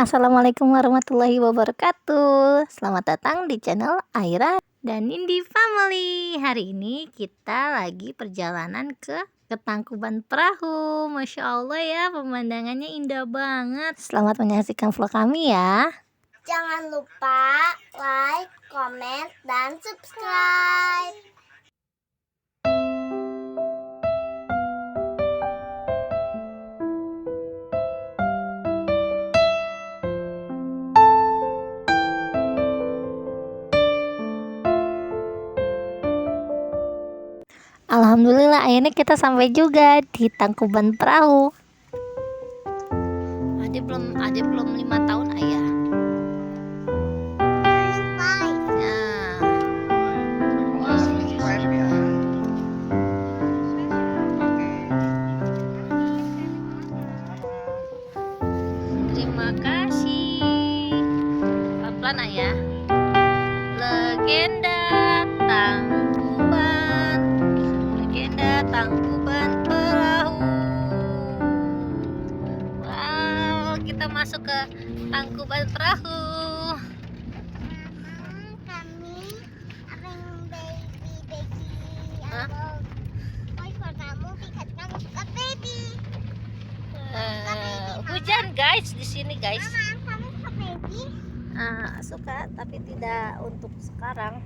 Assalamualaikum warahmatullahi wabarakatuh. Selamat datang di channel Aira dan Nindi Family. Hari ini kita lagi perjalanan ke Tangkuban Perahu. Masya Allah ya, pemandangannya indah banget. Selamat menyaksikan vlog kami ya. Jangan lupa like, comment, dan subscribe. Alhamdulillah akhirnya kita sampai juga di Tangkuban Perahu. Adik belum 5 tahun ayah. Terima kasih. Pelan-pelan ayah. Legenda Tangkuban Perahu. Wow, kita masuk ke Tangkuban Perahu. Kami akan baby. Hujan guys di sini guys. Kamu suka baby? Suka tapi tidak untuk sekarang.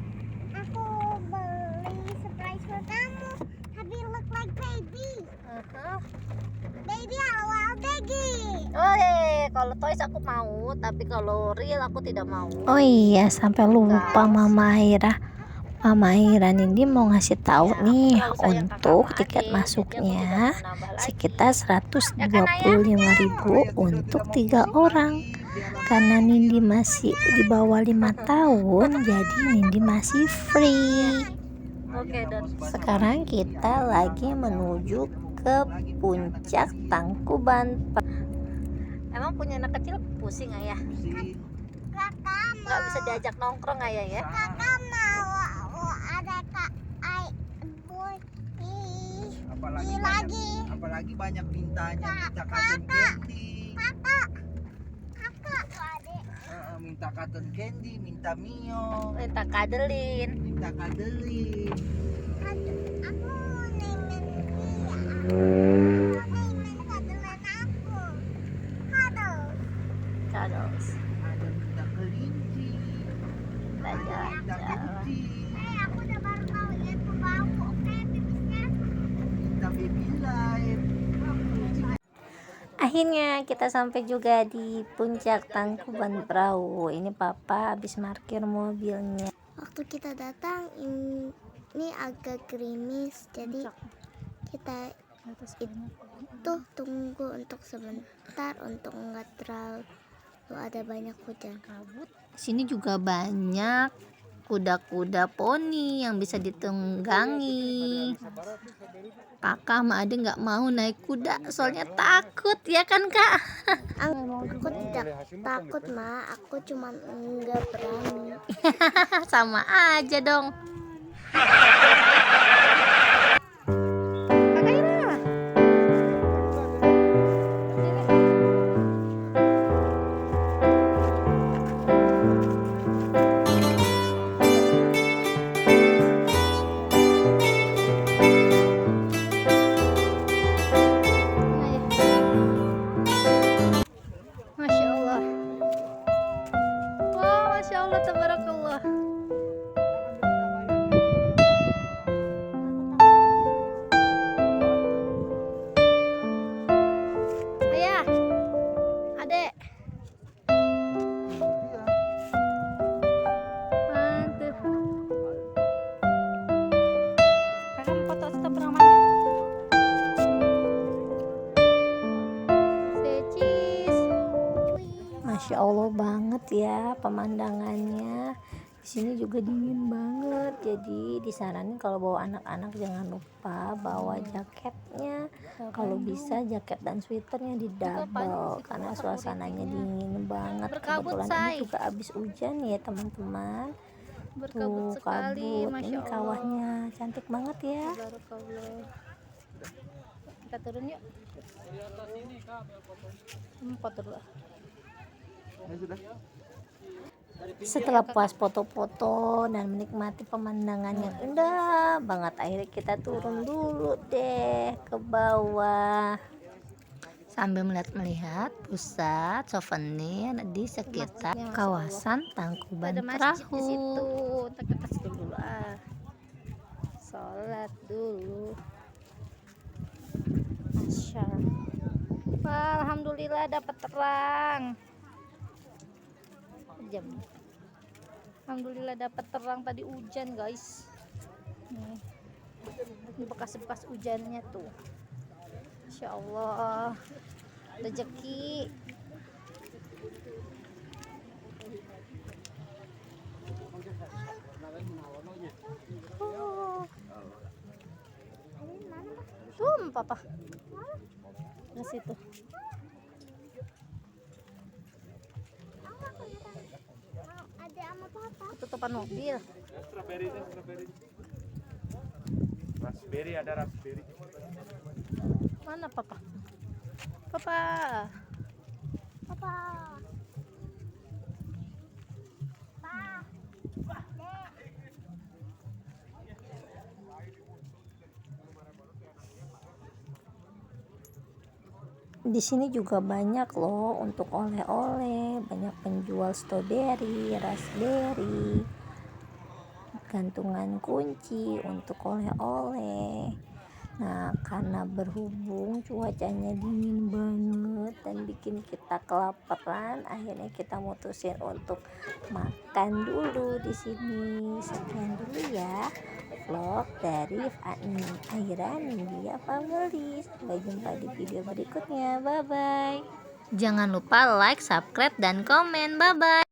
Aku beli surprise buat kamu. Tapi look like baby. Baby awal baby. Kalau toys aku mau, tapi kalau real aku tidak mau. Oh iya, sampai lupa Mama Aira Nindi mau ngasih tahu nih untuk tiket masuknya sekitar 125.000 untuk 3 orang. Karena Nindi masih di bawah 5 tahun, jadi Nindi masih free. Sekarang kita lagi menuju ke puncak Tangkuban. Emang punya anak kecil pusing ayah? Nggak bisa diajak nongkrong ayah ya? Kakak mau ada kak boy apalagi banyak mintanya, minta cotton candy, kakak adik minta cotton candy, minta mio, Minta kadelin. aku nemen dia Cuddles. ada minta kelinci, Kita jalan-jalan. aku udah baru tahu itu bau pipisnya minta baby life. Akhirnya kita sampai juga di puncak Tangkuban Perahu. Ini Papa habis parkir mobilnya. waktu kita datang ini agak gerimis, jadi kita itu tunggu untuk sebentar untuk nggak terlalu ada banyak hujan. Sini juga banyak kuda-kuda poni yang bisa ditunggangi. Kakak sama Ade nggak mau naik kuda soalnya takut ya kan kak? Aku tidak takut Ma, aku cuma nggak berani. Sama aja dong. Masya Allah. Wah, Masya Allah, tabarakallah. Ayah, adek. Mantap. Kakak foto stop rekaman. Cheese. Masya Allah banget ya pemandangannya. Di sini juga dingin banget, jadi disaranin kalau bawa anak-anak jangan lupa bawa jaketnya. Kalau bisa jaket dan sweaternya di double karena suasananya dingin banget. Berkabut, Kebetulan say. ini juga habis hujan ya teman-teman. Berkabut Tuh sekali, kabut, Masya ini Allah. kawahnya cantik banget ya. Tabarakallah. Kita turun yuk. Foto dulu. Ya sudah. Setelah puas foto-foto dan menikmati pemandangan yang indah banget, akhirnya kita turun dulu deh ke bawah sambil melihat pusat souvenir di sekitar kawasan Tangkuban Perahu. Kita kasih dulu sholat dulu. Masya Allah. Alhamdulillah dapat terang. Jam. Alhamdulillah dapat terang, tadi hujan guys. Nih, ini bekas-bekas hujannya tuh. Insya Allah rezeki. Tuh papa di situ. Ada sama papa. Ketutupan mobil. Strawberry. Raspberry ada raspberry. Mana papa? Papa. Papa. Pa. Dek. Di sini juga banyak loh untuk oleh-oleh, banyak penjual stroberi, raspberry, gantungan kunci untuk oleh-oleh. Nah, karena berhubung cuacanya dingin banget dan bikin kita kelaparan, akhirnya kita mutusin untuk makan dulu di sini. Sekian dulu ya vlog dari Aira Nindya Family. Sampai jumpa di video berikutnya. Bye bye. Jangan lupa like, subscribe, dan komen. Bye bye.